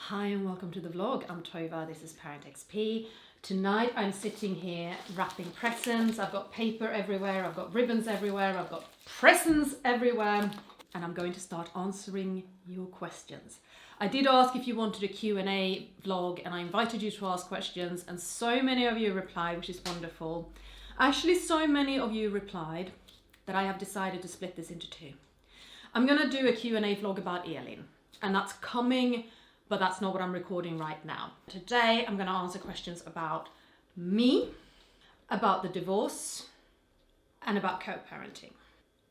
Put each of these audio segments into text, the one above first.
Hi and welcome to the vlog. I'm Tova, this is ParentXP. Tonight I'm sitting here wrapping presents. I've got paper everywhere, I've got ribbons everywhere, I've got presents everywhere, and I'm going to start answering your questions. I did ask if you wanted a Q&A vlog and I invited you to ask questions, and so many of you replied, which is wonderful. Actually, so many of you replied that I have decided to split this into two. I'm gonna do a Q&A vlog about Elin, and that's coming, but that's not what I'm recording right now. Today, I'm gonna answer questions about me, about the divorce, and about co-parenting.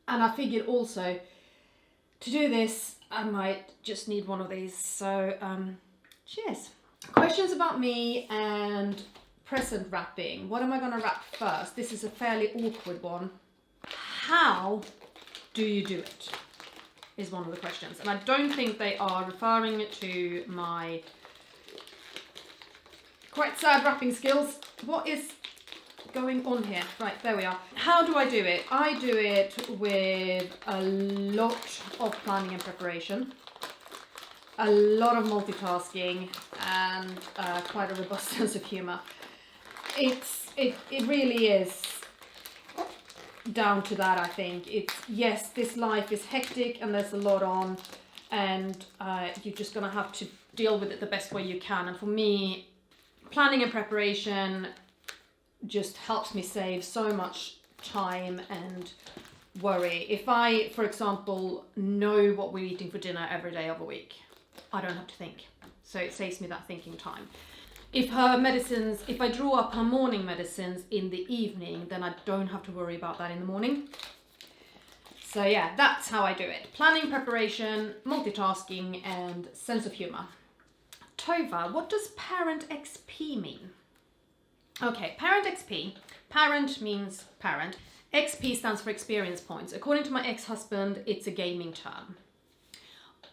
And I figured also, to do this, I might just need one of these, so cheers. Questions about me and present wrapping. What am I gonna wrap first? This is a fairly awkward one. How do you do it? Is one of the questions, and I don't think they are referring to my quite sad wrapping skills. What is going on here? Right, there we are. How do I do it? I do it with a lot of planning and preparation, a lot of multitasking, and quite a robust sense of humor. It really is down to that. I think it's, yes, this life is hectic and there's a lot on, and you're just gonna have to deal with it the best way you can. And for me, planning and preparation just helps me save so much time and worry. If I, for example, know what we're eating for dinner every day of a week, I don't have to think, so it saves me that thinking time. If I draw up her morning medicines in the evening, then I don't have to worry about that in the morning. So yeah, that's how I do it. Planning, preparation, multitasking, and sense of humor. Tova, what does ParentXP mean? Okay, ParentXP. Parent means parent. XP stands for experience points. According to my ex-husband, it's a gaming term.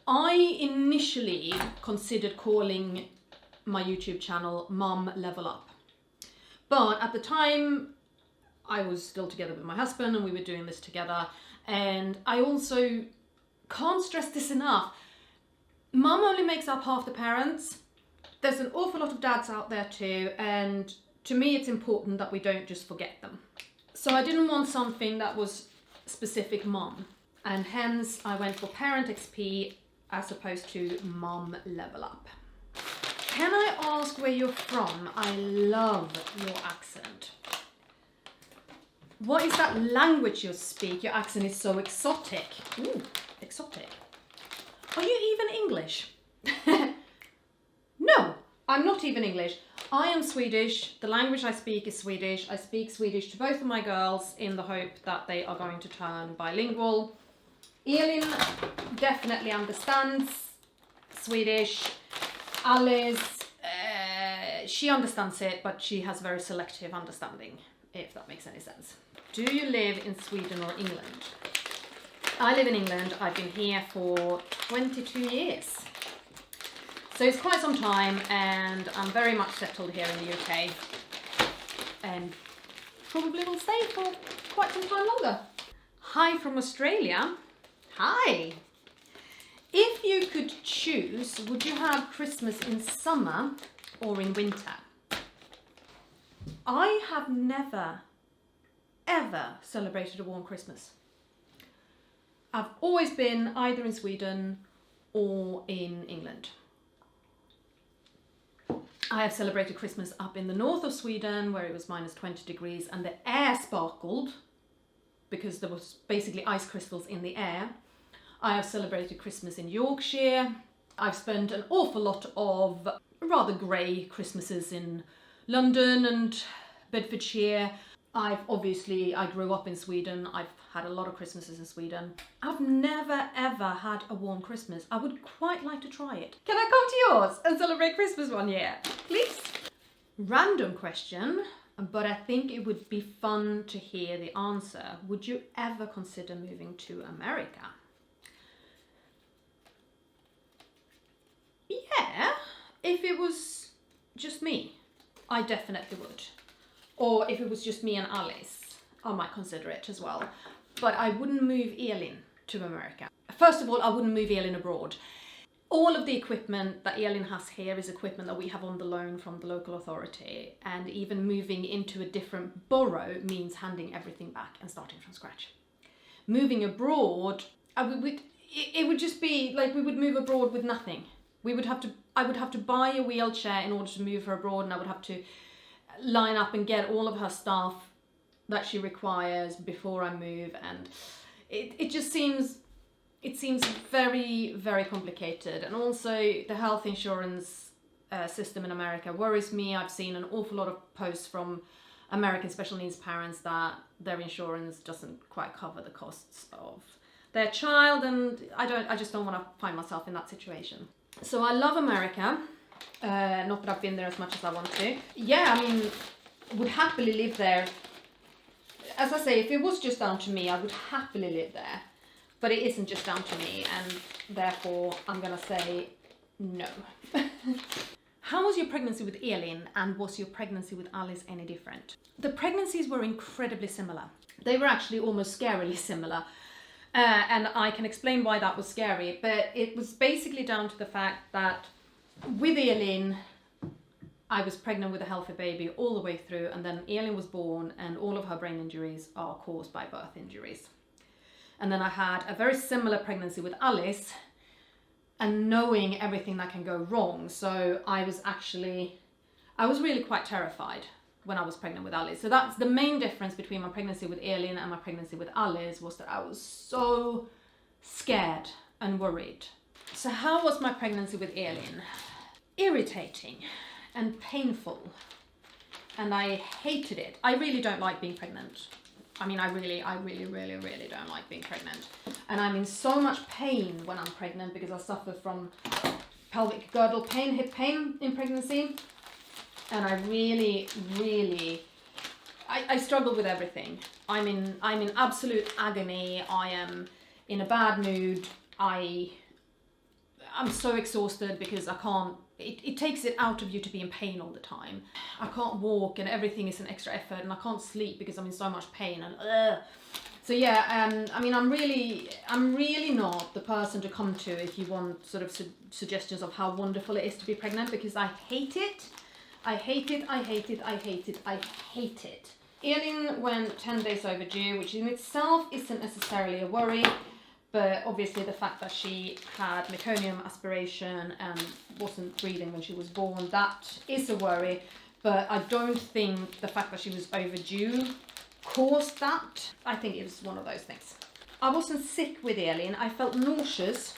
I initially considered calling my YouTube channel Mum Level Up, but at the time I was still together with my husband and we were doing this together. And I also can't stress this enough, mum only makes up half the parents. There's an awful lot of dads out there too, and to me it's important that we don't just forget them. So I didn't want something that was specific mum, and hence I went for ParentXP as opposed to Mum Level Up. Can I ask where you're from? I love your accent. What is that language you speak? Your accent is so exotic. Ooh, exotic. Are you even English? No, I'm not even English. I am Swedish. The language I speak is Swedish. I speak Swedish to both of my girls in the hope that they are going to turn bilingual. Elin definitely understands Swedish. Alice, she understands it, but she has very selective understanding, if that makes any sense. Do you live in Sweden or England? I live in England. I've been here for 22 years. So it's quite some time, and I'm very much settled here in the UK, and probably will stay for quite some time longer. Hi from Australia. Hi. If you could choose, would you have Christmas in summer or in winter? I have never, ever celebrated a warm Christmas. I've always been either in Sweden or in England. I have celebrated Christmas up in the north of Sweden, where it was minus 20 degrees and the air sparkled because there was basically ice crystals in the air. I have celebrated Christmas in Yorkshire. I've spent an awful lot of rather grey Christmases in London and Bedfordshire. I grew up in Sweden. I've had a lot of Christmases in Sweden. I've never ever had a warm Christmas. I would quite like to try it. Can I come to yours and celebrate Christmas one year, please? Random question, but I think it would be fun to hear the answer. Would you ever consider moving to America? Yeah, if it was just me, I definitely would. Or if it was just me and Alice, I might consider it as well. But I wouldn't move Elin to America. First of all, I wouldn't move Elin abroad. All of the equipment that Elin has here is equipment that we have on the loan from the local authority, and even moving into a different borough means handing everything back and starting from scratch. Moving abroad, it would just be like we would move abroad with nothing. I would have to buy a wheelchair in order to move her abroad, and I would have to line up and get all of her stuff that she requires before I move, and it just seems very, very complicated. And also the health insurance system in America worries me. I've seen an awful lot of posts from American special needs parents that their insurance doesn't quite cover the costs of their child, and I just don't want to find myself in that situation. So I love America, not that I've been there as much as I want to. Yeah, I mean, would happily live there. As I say, if it was just down to me, I would happily live there. But it isn't just down to me, and therefore I'm gonna say no. How was your pregnancy with Elin, and was your pregnancy with Alice any different? The pregnancies were incredibly similar. They were actually almost scarily similar. And I can explain why that was scary, but it was basically down to the fact that with Elin, I was pregnant with a healthy baby all the way through, and then Elin was born, and all of her brain injuries are caused by birth injuries. And then I had a very similar pregnancy with Alice, and knowing everything that can go wrong. So I was really quite terrified when I was pregnant with Alice. So that's the main difference between my pregnancy with Elin and my pregnancy with Alice, was that I was so scared and worried. So how was my pregnancy with Elin? Irritating and painful. And I hated it. I really don't like being pregnant. I mean, I really don't like being pregnant. And I'm in so much pain when I'm pregnant because I suffer from pelvic girdle pain, hip pain in pregnancy. And I struggle with everything. I'm in absolute agony. I am in a bad mood. I'm so exhausted because I can't, it takes it out of you to be in pain all the time. I can't walk, and everything is an extra effort, and I can't sleep because I'm in so much pain, and So yeah, I mean, I'm really not the person to come to if you want sort of suggestions of how wonderful it is to be pregnant, because I hate it. I hate it, I hate it, I hate it, I hate it. Elin went 10 days overdue, which in itself isn't necessarily a worry. But obviously the fact that she had meconium aspiration and wasn't breathing when she was born, that is a worry. But I don't think the fact that she was overdue caused that. I think it was one of those things. I wasn't sick with Elin. I felt nauseous,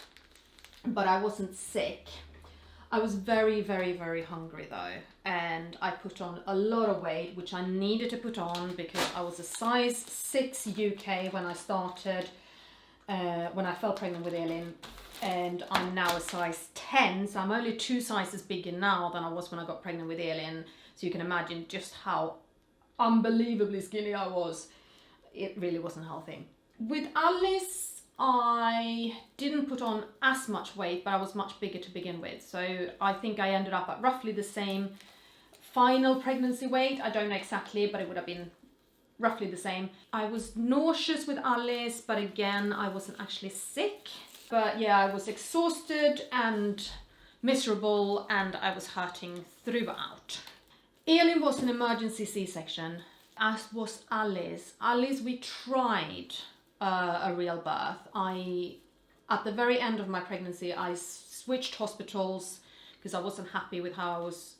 but I wasn't sick. I was very, very, very hungry though. And I put on a lot of weight, which I needed to put on because I was a size 6 UK when I started. When I fell pregnant with Elin, and I'm now a size 10, so I'm only 2 sizes bigger now than I was when I got pregnant with Elin, so you can imagine just how unbelievably skinny I was. It really wasn't healthy. With Alice, I didn't put on as much weight, but I was much bigger to begin with, so I think I ended up at roughly the same final pregnancy weight. I don't know exactly, but it would have been roughly the same. I was nauseous with Alice, but again, I wasn't actually sick. But yeah, I was exhausted and miserable, and I was hurting throughout. Elin was an emergency C-section, as was Alice. Alice, we tried a real birth. At the very end of my pregnancy, I switched hospitals because I wasn't happy with how I was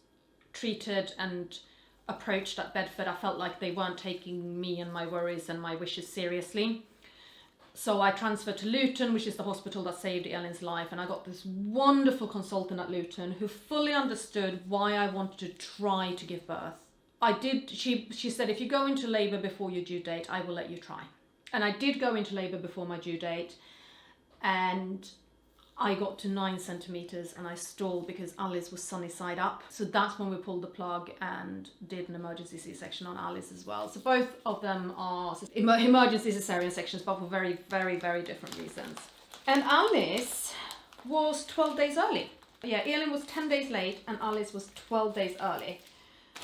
treated and approached at Bedford. I felt like they weren't taking me and my worries and my wishes seriously. So I transferred to Luton, which is the hospital that saved Elin's life, and I got this wonderful consultant at Luton who fully understood why I wanted to try to give birth. She said, if you go into labour before your due date, I will let you try. And I did go into labour before my due date, and I got to 9 centimetres and I stalled because Alice was sunny side up. So that's when we pulled the plug and did an emergency C-section on Alice as well. So both of them are emergency cesarean sections, but for very, very, very different reasons. And Alice was 12 days early. Yeah, Elin was 10 days late and Alice was 12 days early.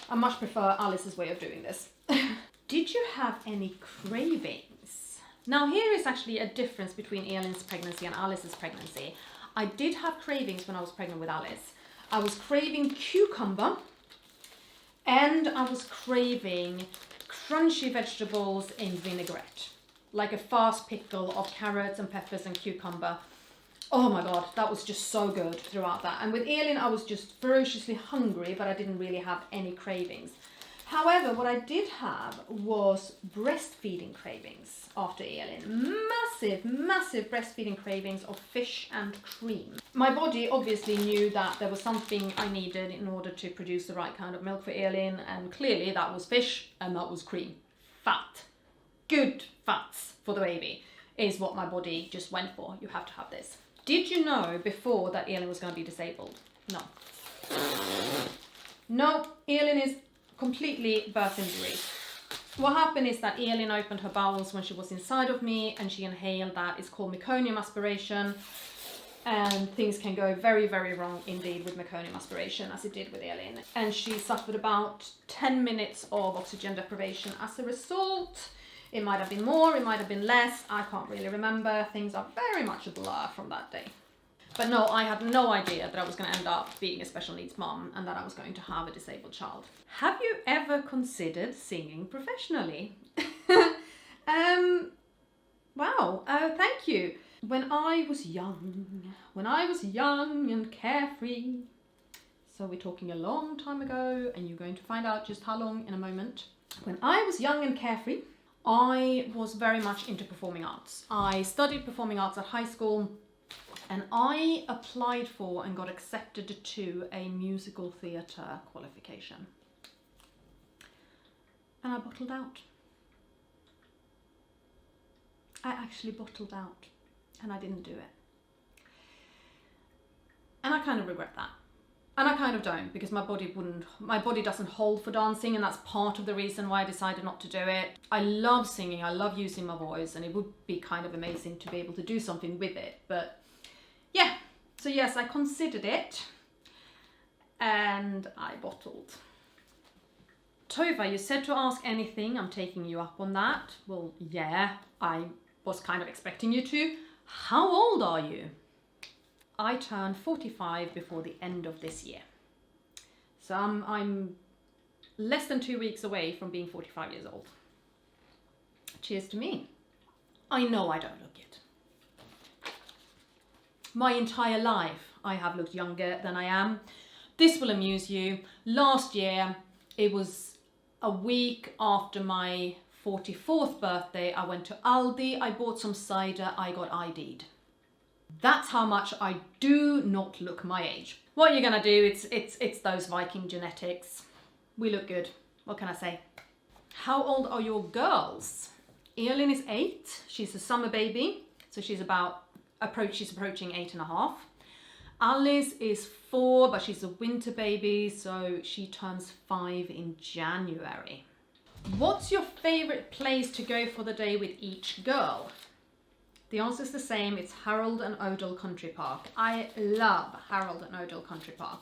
I much prefer Alice's way of doing this. Did you have any cravings? Now here is actually a difference between Elin's pregnancy and Alice's pregnancy. I did have cravings when I was pregnant with Alice. I was craving cucumber and I was craving crunchy vegetables in vinaigrette, like a fast pickle of carrots and peppers and cucumber. Oh my God, that was just so good throughout that. And with Elin, I was just ferociously hungry, but I didn't really have any cravings. However, what I did have was breastfeeding cravings after Elin. Massive breastfeeding cravings of fish and cream. My body obviously knew that there was something I needed in order to produce the right kind of milk for Elin, and clearly that was fish and that was cream. Fat. Good fats for the baby is what my body just went for. You have to have this. Did you know before that Elin was going to be disabled? No. No, Elin is completely birth injury. What happened is that Elin opened her bowels when she was inside of me and she inhaled that. It's called meconium aspiration, and things can go very, very wrong indeed with meconium aspiration, as it did with Elin. And she suffered about 10 minutes of oxygen deprivation as a result. It might have been more, it might have been less, I can't really remember. Things are very much a blur from that day. But no, I had no idea that I was going to end up being a special needs mom and that I was going to have a disabled child. Have you ever considered singing professionally? Wow, thank you. When I was young and carefree. So we're talking a long time ago, and you're going to find out just how long in a moment. When I was young and carefree, I was very much into performing arts. I studied performing arts at high school, and I applied for and got accepted to a musical theatre qualification. And I bottled out. I actually bottled out, and I didn't do it. And I kind of regret that. And I kind of don't, because my body doesn't hold for dancing, and that's part of the reason why I decided not to do it. I love singing, I love using my voice, and it would be kind of amazing to be able to do something with it. But yeah, so yes, I considered it, and I bottled. Tova, you said to ask anything, I'm taking you up on that. Well, yeah, I was kind of expecting you to. How old are you? I turn 45 before the end of this year. So I'm less than 2 weeks away from being 45 years old. Cheers to me. I know I don't look it. My entire life I have looked younger than I am. This will amuse you. Last year, it was a week after my 44th birthday, I went to Aldi, I bought some cider, I got ID'd. That's how much I do not look my age. What are you gonna do? It's those Viking genetics. We look good. What can I say? How old are your girls? Elin is 8. She's a summer baby, so she's approaching 8.5. Alice is 4, but she's a winter baby, so she turns 5 in January. What's your favorite place to go for the day with each girl? The answer is the same. It's Harold and Odell Country Park. I love Harold and Odell Country Park.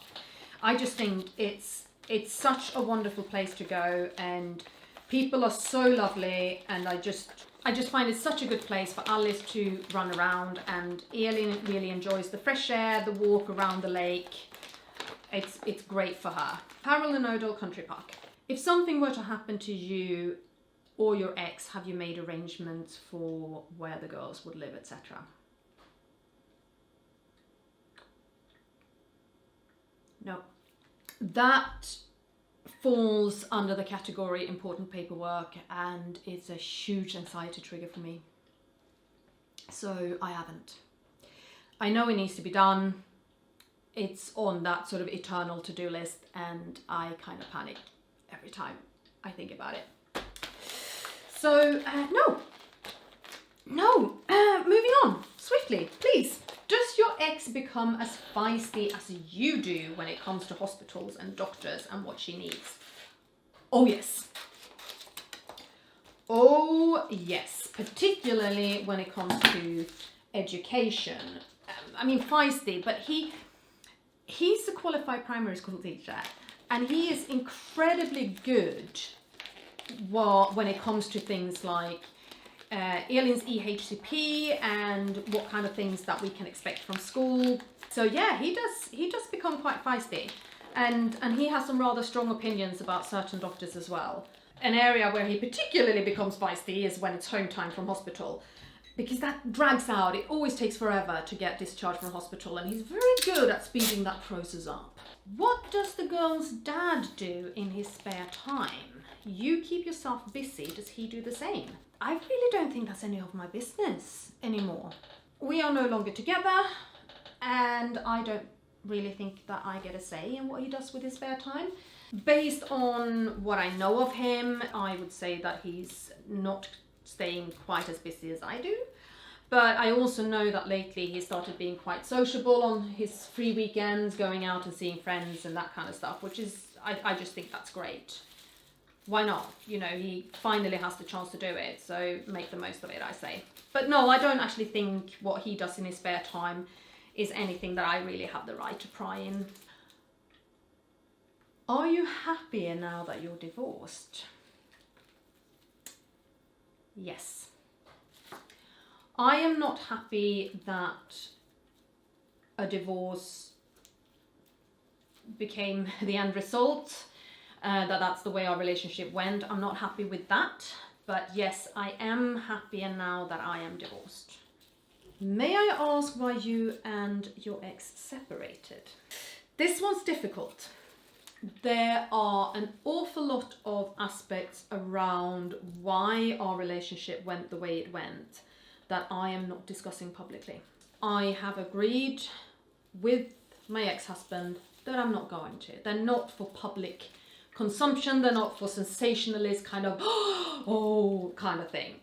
I just think it's such a wonderful place to go, and people are so lovely, and I just find it such a good place for Alice to run around, and Elin really enjoys the fresh air, the walk around the lake. It's great for her. Harold and Odell Country Park. If something were to happen to you or your ex, have you made arrangements for where the girls would live, etc.? No. That falls under the category important paperwork, and it's a huge anxiety trigger for me. So I haven't. I know it needs to be done. It's on that sort of eternal to-do list, and I kind of panic every time I think about it. So, no, moving on, swiftly, please. Does your ex become as feisty as you do when it comes to hospitals and doctors and what she needs? Oh yes. Oh yes, particularly when it comes to education. I mean, feisty, but he's a qualified primary school teacher, and he is incredibly good when it comes to things like Elin's EHCP and what kind of things that we can expect from school. So yeah, he does become quite feisty, and he has some rather strong opinions about certain doctors as well. An area where he particularly becomes feisty is when it's home time from hospital, because that drags out. It always takes forever to get discharged from hospital, and he's very good at speeding that process up. What does the girl's dad do in his spare time? You keep yourself busy. Does he do the same? I really don't think that's any of my business anymore. We are no longer together, and I don't really think that I get a say in what he does with his spare time. Based on what I know of him, I would say that he's not staying quite as busy as I do. But I also know that lately he started being quite sociable on his free weekends, going out and seeing friends and that kind of stuff, which is, I just think that's great. Why not? You know, he finally has the chance to do it, so make the most of it, I say. But no, I don't actually think what he does in his spare time is anything that I really have the right to pry in. Are you happier now that you're divorced? Yes. I am not happy that a divorce became the end result, that's the way our relationship went. I'm not happy with that, but yes, I am happier now that I am divorced. May I ask why you and your ex separated? This one's difficult. There are an awful lot of aspects around why our relationship went the way it went that I am not discussing publicly. I have agreed with my ex-husband that I'm not going to. They're not for public consumption. They're not for sensationalist kind of, oh, kind of thing.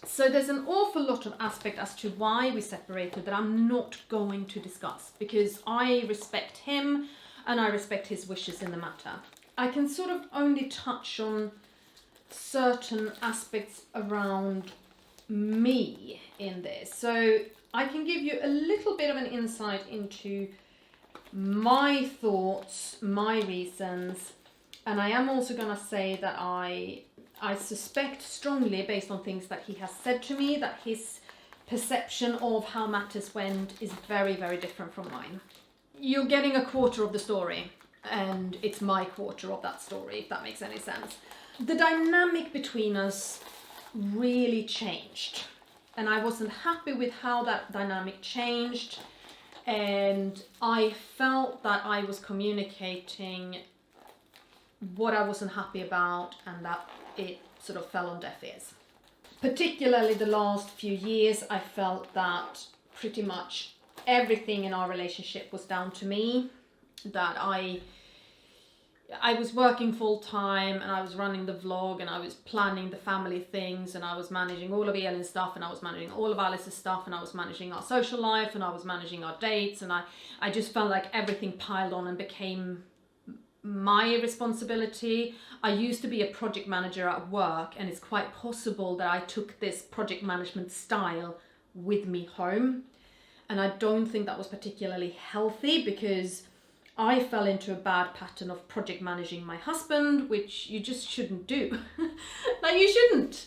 So there's an awful lot of aspect as to why we separated that I'm not going to discuss, because I respect him and I respect his wishes in the matter. I can sort of only touch on certain aspects around me in this. So I can give you a little bit of an insight into my thoughts, my reasons, and I am also going to say that I suspect strongly, based on things that he has said to me, that his perception of how matters went is very, very different from mine. You're getting a quarter of the story, and it's my quarter of that story, if that makes any sense. The dynamic between us really changed, and I wasn't happy with how that dynamic changed, and I felt that I was communicating what I wasn't happy about, and that it sort of fell on deaf ears. Particularly the last few years, I felt that pretty much everything in our relationship was down to me, that I was working full time, and I was running the vlog, and I was planning the family things, and I was managing all of Elin's stuff, and I was managing all of Alice's stuff, and I was managing our social life, and I was managing our dates, and I just felt like everything piled on and became my responsibility. I used to be a project manager at work, and it's quite possible that I took this project management style with me home, and I don't think that was particularly healthy, because I fell into a bad pattern of project managing my husband, which you just shouldn't do. Like, you shouldn't.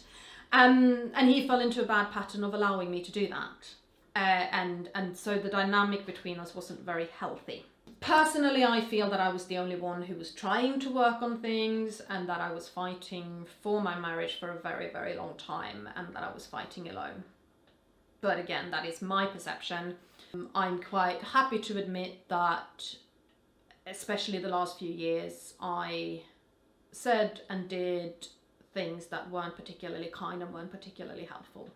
And he fell into a bad pattern of allowing me to do that. And so the dynamic between us wasn't very healthy. Personally, I feel that I was the only one who was trying to work on things, and that I was fighting for my marriage for a very, very long time, and that I was fighting alone. But again, that is my perception. I'm quite happy to admit that, especially the last few years, I said and did things that weren't particularly kind and weren't particularly helpful.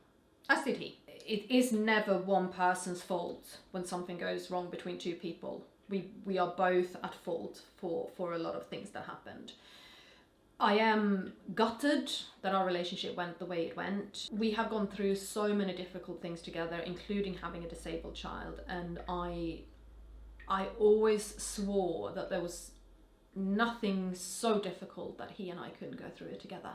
As did he. It is never one person's fault when something goes wrong between two people. We are both at fault for a lot of things that happened. I am gutted that our relationship went the way it went. We have gone through so many difficult things together, including having a disabled child, and I always swore that there was nothing so difficult that he and I couldn't go through it together.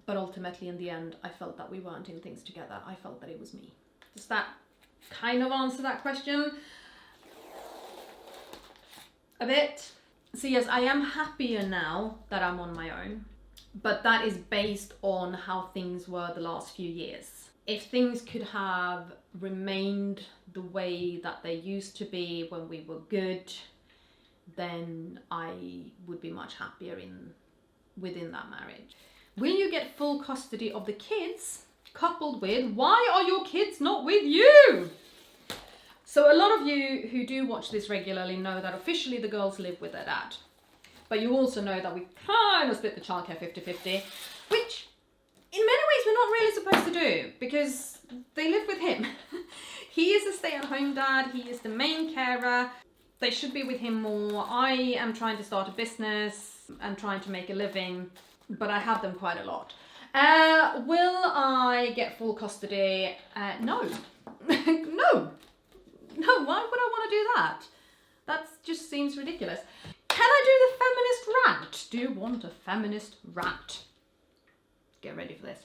But ultimately, in the end, I felt that we weren't in things together. I felt that it was me. Does that kind of answer that question? A bit. So yes, I am happier now that I'm on my own. but that is based on how things were the last few years. If things could have remained the way that they used to be when we were good, then I would be much happier within that marriage. Will you get full custody of the kids, coupled with, why are your kids not with you? So a lot of you who do watch this regularly know that officially the girls live with their dad. But you also know that we kind of split the childcare 50-50, which in many ways we're not really supposed to do, because they live with him. He is a stay-at-home dad, he is the main carer. They should be with him more. I am trying to start a business and trying to make a living, but I have them quite a lot. Will I get full custody? No. No, why would I want to do that? That just seems ridiculous. Can I do the feminist rant? Do you want a feminist rant? Get ready for this.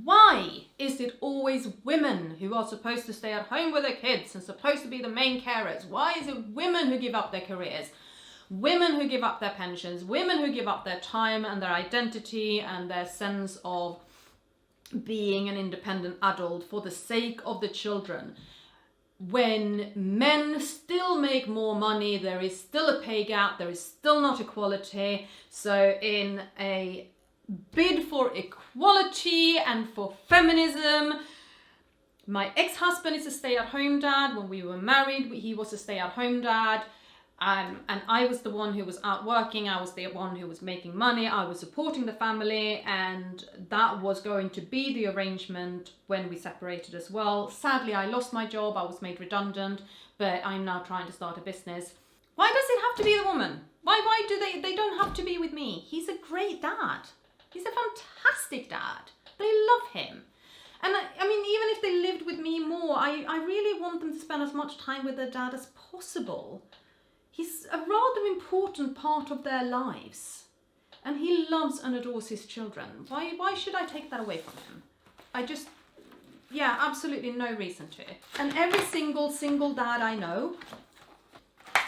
Why is it always women who are supposed to stay at home with their kids and supposed to be the main carers? Why is it women who give up their careers? Women who give up their pensions? Women who give up their time and their identity and their sense of being an independent adult for the sake of the children? When men still make more money, there is still a pay gap, there is still not equality. So in a bid for equality and for feminism, my ex-husband is a stay-at-home dad. When we were married, he was a stay-at-home dad. And I was the one who was out working, I was the one who was making money, I was supporting the family, and that was going to be the arrangement when we separated as well. Sadly, I lost my job, I was made redundant, but I'm now trying to start a business. Why does it have to be the woman? Why do they don't have to be with me? He's a great dad. He's a fantastic dad. They love him. And I mean, even if they lived with me more, I really want them to spend as much time with their dad as possible. He's a rather important part of their lives, and he loves and adores his children. Why should I take that away from him? Yeah, absolutely no reason to. And every single dad I know,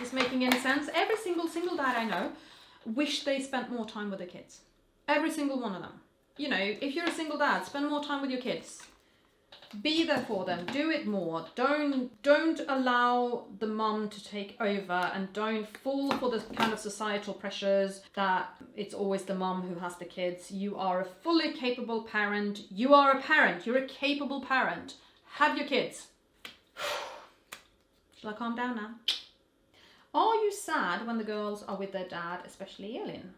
is making any sense? Every single dad I know wish they spent more time with their kids. Every single one of them. You know, if you're a single dad, spend more time with your kids. Be there for them, do it more. Don't allow the mum to take over, and don't fall for the kind of societal pressures that it's always the mum who has the kids. You are a fully capable parent. You are a parent. You're a capable parent. Have your kids. Shall I calm down now? Are you sad when the girls are with their dad, especially Elin?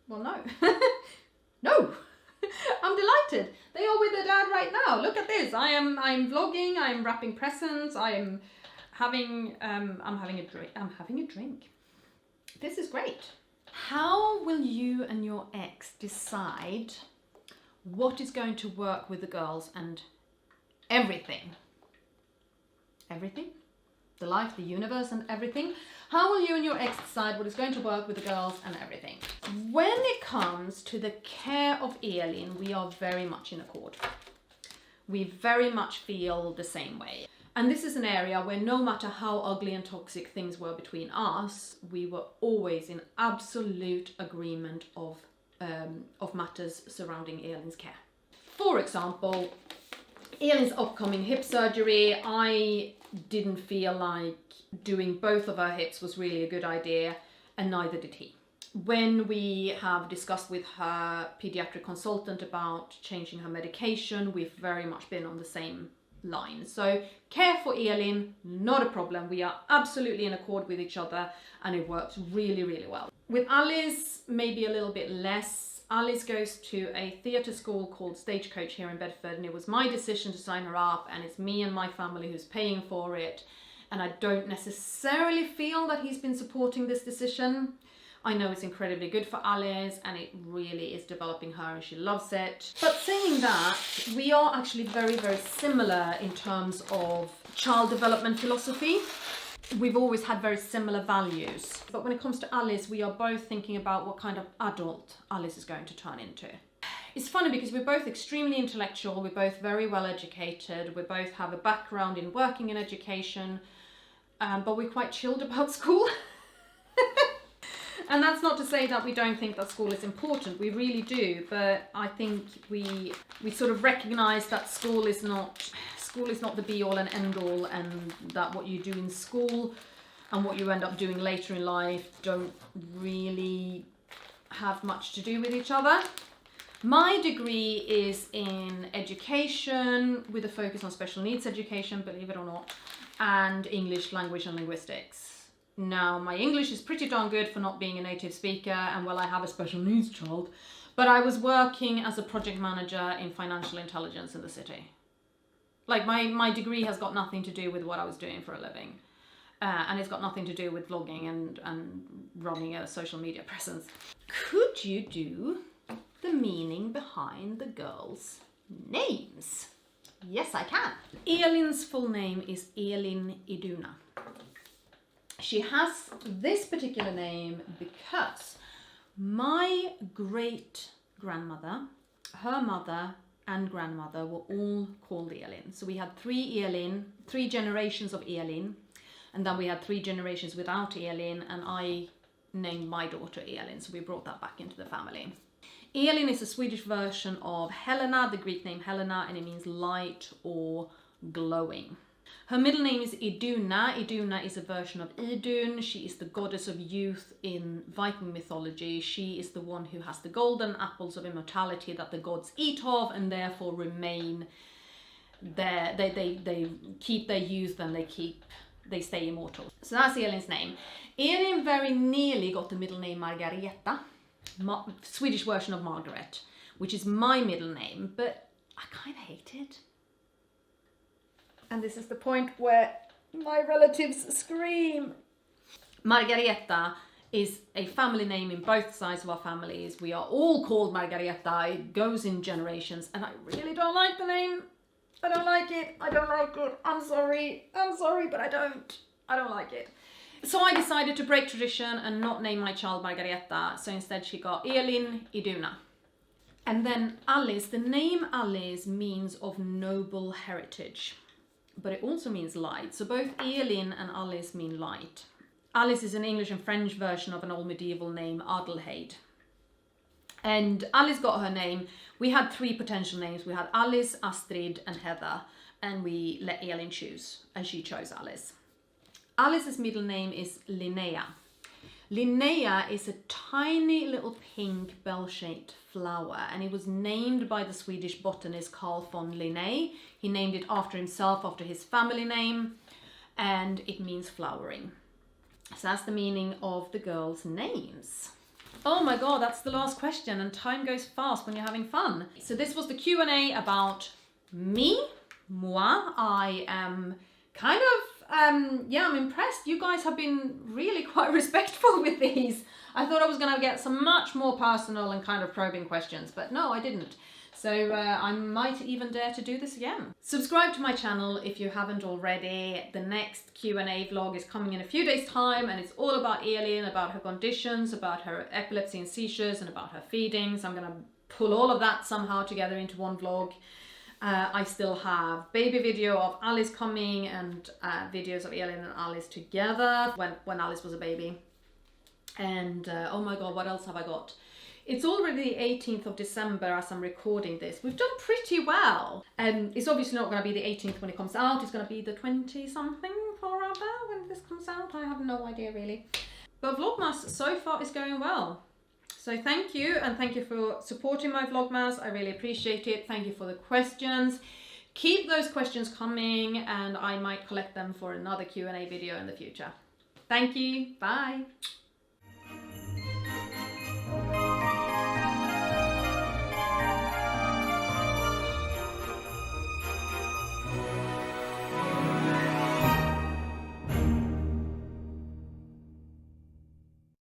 Well, no. No. I'm delighted. They are with their dad right now. Look at this. I'm vlogging. I'm wrapping presents. I'm having a drink. This is great. How will you and your ex decide what is going to work with the girls and everything? Everything? The life, the universe, and everything. How will you and your ex decide what is going to work with the girls and everything? When it comes to the care of Elin, we are very much in accord. We very much feel the same way. And this is an area where no matter how ugly and toxic things were between us, we were always in absolute agreement of matters surrounding Elin's care. For example, Elin's upcoming hip surgery, I didn't feel like doing both of her hips was really a good idea, and neither did he. When we have discussed with her pediatric consultant about changing her medication, we've very much been on the same line. So care for Elin, not a problem. We are absolutely in accord with each other, and it works really, really well. With Alice, maybe a little bit less. Alice goes to a theatre school called Stagecoach here in Bedford, and it was my decision to sign her up, and it's me and my family who's paying for it. And I don't necessarily feel that he's been supporting this decision. I know it's incredibly good for Alice, and it really is developing her, and she loves it. But saying that, we are actually very, very similar in terms of child development philosophy. We've always had very similar values. But when it comes to Alice, we are both thinking about what kind of adult Alice is going to turn into. It's funny because we're both extremely intellectual, we're both very well educated, we both have a background in working in education, but we're quite chilled about school. And that's not to say that we don't think that school is important. We really do. But I think we sort of recognise that school is not the be all and end all, and that what you do in school and what you end up doing later in life don't really have much to do with each other. My degree is in education with a focus on special needs education, believe it or not, and English language and linguistics. Now, my English is pretty darn good for not being a native speaker, and well, I have a special needs child, but I was working as a project manager in financial intelligence in the city. Like, my degree has got nothing to do with what I was doing for a living. And it's got nothing to do with vlogging and running a social media presence. Could you do the meaning behind the girls' names? Yes, I can. Elin's full name is Elin Iduna. She has this particular name because my great-grandmother, her mother and grandmother were all called Elin. So we had three generations of Elin, and then we had 3 generations without Elin, and I named my daughter Elin, so we brought that back into the family. Elin is a Swedish version of Helena, the Greek name Helena, and it means light or glowing. Her middle name is Iduna. Iduna is a version of Idun. She is the goddess of youth in Viking mythology. She is the one who has the golden apples of immortality that the gods eat of and therefore remain there. They keep their youth and they stay immortal. So that's Elin's name. Elin very nearly got the middle name Margareta, Swedish version of Margaret, which is my middle name, but I kind of hate it. And this is the point where my relatives scream. Margareta is a family name in both sides of our families. We are all called Margareta. It goes in generations, and I really don't like the name. I don't like it. I don't like it. I'm sorry, but I don't like it. So I decided to break tradition and not name my child Margareta. So instead she got Elin Iduna. And then Alice. The name Alice means of noble heritage, but it also means light. So both Elin and Alice mean light. Alice is an English and French version of an old medieval name, Adelheid. And Alice got her name. We had 3 potential names. We had Alice, Astrid and Heather, and we let Elin choose, and she chose Alice. Alice's middle name is Linnea. Linnea is a tiny little pink bell-shaped flower, and it was named by the Swedish botanist Carl von Linné. He named it after himself, after his family name, and it means flowering. So that's the meaning of the girls' names. Oh my god, that's the last question, and time goes fast when you're having fun. So this was the Q&A about me, moi. I am kind of I'm impressed. You guys have been really quite respectful with these. I thought I was going to get some much more personal and kind of probing questions, but no, I didn't. So I might even dare to do this again. Subscribe to my channel if you haven't already. The next Q&A vlog is coming in a few days' time, and it's all about Elin, about her conditions, about her epilepsy and seizures, and about her feeding. So I'm going to pull all of that somehow together into one vlog. I still have baby video of Alice coming, and videos of Elin and Alice together when Alice was a baby. And oh my god, what else have I got? It's already the 18th of December as I'm recording this. We've done pretty well. And it's obviously not going to be the 18th when it comes out. It's going to be the 20-something forever when this comes out. I have no idea really. But Vlogmas so far is going well. So thank you, and thank you for supporting my Vlogmas. I really appreciate it. Thank you for the questions. Keep those questions coming, and I might collect them for another Q&A video in the future. Thank you. Bye.